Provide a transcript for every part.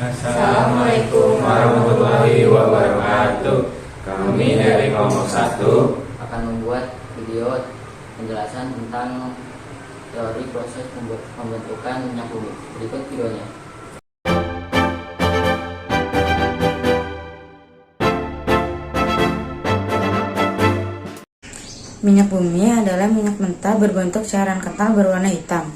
Assalamualaikum warahmatullahi wabarakatuh. Kami dari kelompok 1 akan membuat video penjelasan tentang teori proses pembentukan minyak bumi. Berikut videonya. Minyak bumi adalah minyak mentah berbentuk cairan kental berwarna hitam.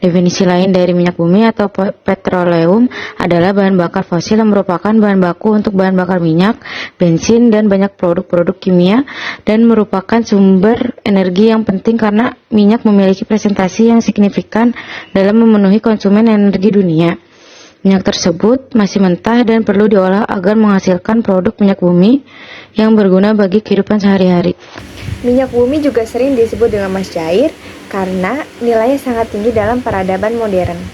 Definisi lain dari minyak bumi atau petroleum adalah bahan bakar fosil yang merupakan bahan baku untuk bahan bakar minyak, bensin, dan banyak produk-produk kimia, dan merupakan sumber energi yang penting karena minyak memiliki presentasi yang signifikan dalam memenuhi konsumen energi dunia. Minyak tersebut masih mentah dan perlu diolah agar menghasilkan produk minyak bumi yang berguna bagi kehidupan sehari-hari. Minyak bumi juga sering disebut dengan emas cair karena nilainya sangat tinggi dalam peradaban modern.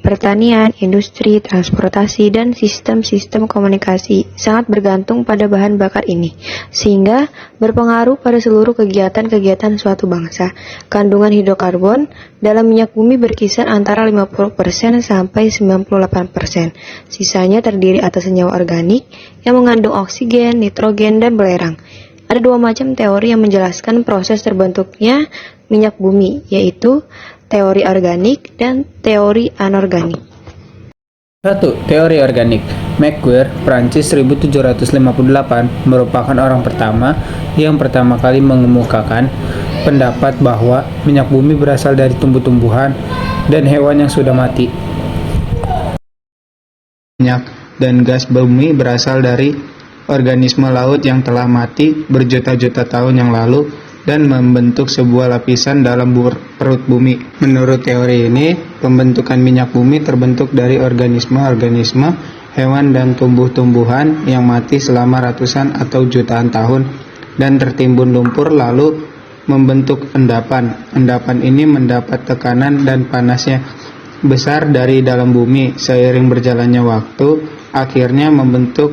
Pertanian, industri, transportasi, dan sistem-sistem komunikasi sangat bergantung pada bahan bakar ini, sehingga berpengaruh pada seluruh kegiatan-kegiatan suatu bangsa. Kandungan hidrokarbon dalam minyak bumi berkisar antara 50% sampai 98%. Sisanya terdiri atas senyawa organik yang mengandung oksigen, nitrogen, dan belerang. Ada dua macam teori yang menjelaskan proses terbentuknya minyak bumi, yaitu teori organik dan teori anorganik. 1. Teori organik. Macquarie, Prancis 1758 merupakan orang pertama yang pertama kali mengemukakan pendapat bahwa minyak bumi berasal dari tumbuh-tumbuhan dan hewan yang sudah mati. Minyak dan gas bumi berasal dari organisme laut yang telah mati berjuta-juta tahun yang lalu dan membentuk sebuah lapisan dalam perut bumi. Menurut teori ini, pembentukan minyak bumi terbentuk dari organisme-organisme, hewan dan tumbuh-tumbuhan yang mati selama ratusan atau jutaan tahun dan tertimbun lumpur lalu membentuk endapan. Endapan ini mendapat tekanan dan panasnya besar dari dalam bumi. Seiring berjalannya waktu, akhirnya membentuk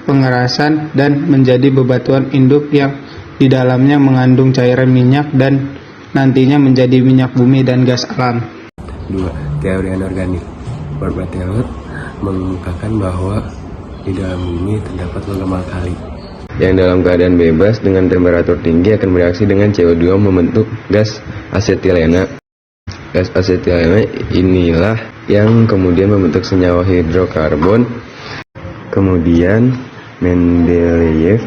pengerasan dan menjadi bebatuan induk yang di dalamnya mengandung cairan minyak dan nantinya menjadi minyak bumi dan gas alam. 2. Teori anorganik. Barbateot mengemukakan bahwa di dalam bumi terdapat logam alkali yang dalam keadaan bebas dengan temperatur tinggi akan bereaksi dengan CO2 membentuk gas asetilena. Gas asetilena inilah yang kemudian membentuk senyawa hidrokarbon. Kemudian Mendeleev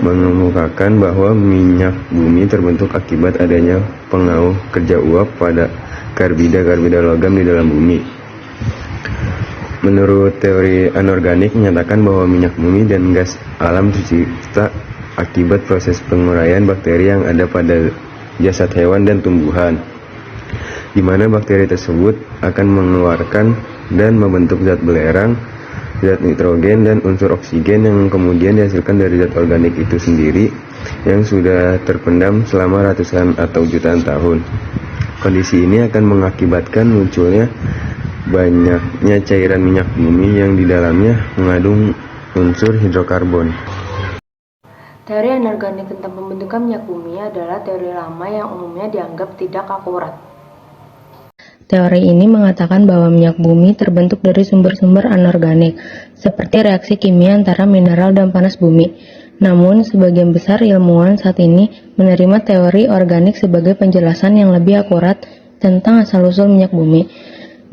mengemukakan bahwa minyak bumi terbentuk akibat adanya pengaruh kerja uap pada karbida logam di dalam bumi. Menurut teori anorganik menyatakan bahwa minyak bumi dan gas alam tercipta akibat proses penguraian bakteri yang ada pada jasad hewan dan tumbuhan, di mana bakteri tersebut akan mengeluarkan dan membentuk zat belerang, zat nitrogen, dan unsur oksigen yang kemudian dihasilkan dari zat organik itu sendiri yang sudah terpendam selama ratusan atau jutaan tahun. Kondisi ini akan mengakibatkan munculnya banyaknya cairan minyak bumi yang di dalamnya mengandung unsur hidrokarbon. Teori anorganik tentang pembentukan minyak bumi adalah teori lama yang umumnya dianggap tidak akurat. Teori ini mengatakan bahwa minyak bumi terbentuk dari sumber-sumber anorganik, seperti reaksi kimia antara mineral dan panas bumi. Namun, sebagian besar ilmuwan saat ini menerima teori organik sebagai penjelasan yang lebih akurat tentang asal-usul minyak bumi.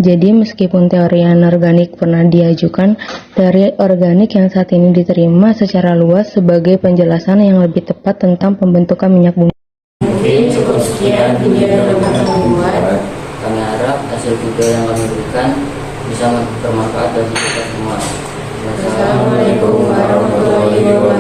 Jadi, meskipun teori anorganik pernah diajukan, teori organik yang saat ini diterima secara luas sebagai penjelasan yang lebih tepat tentang pembentukan minyak bumi. Mungkin cukup sekian video yang dapat membuat. Kami harap hasil video yang kami berikan bisa bermanfaat bagi kita semua. Wassalamualaikum warahmatullahi wabarakatuh.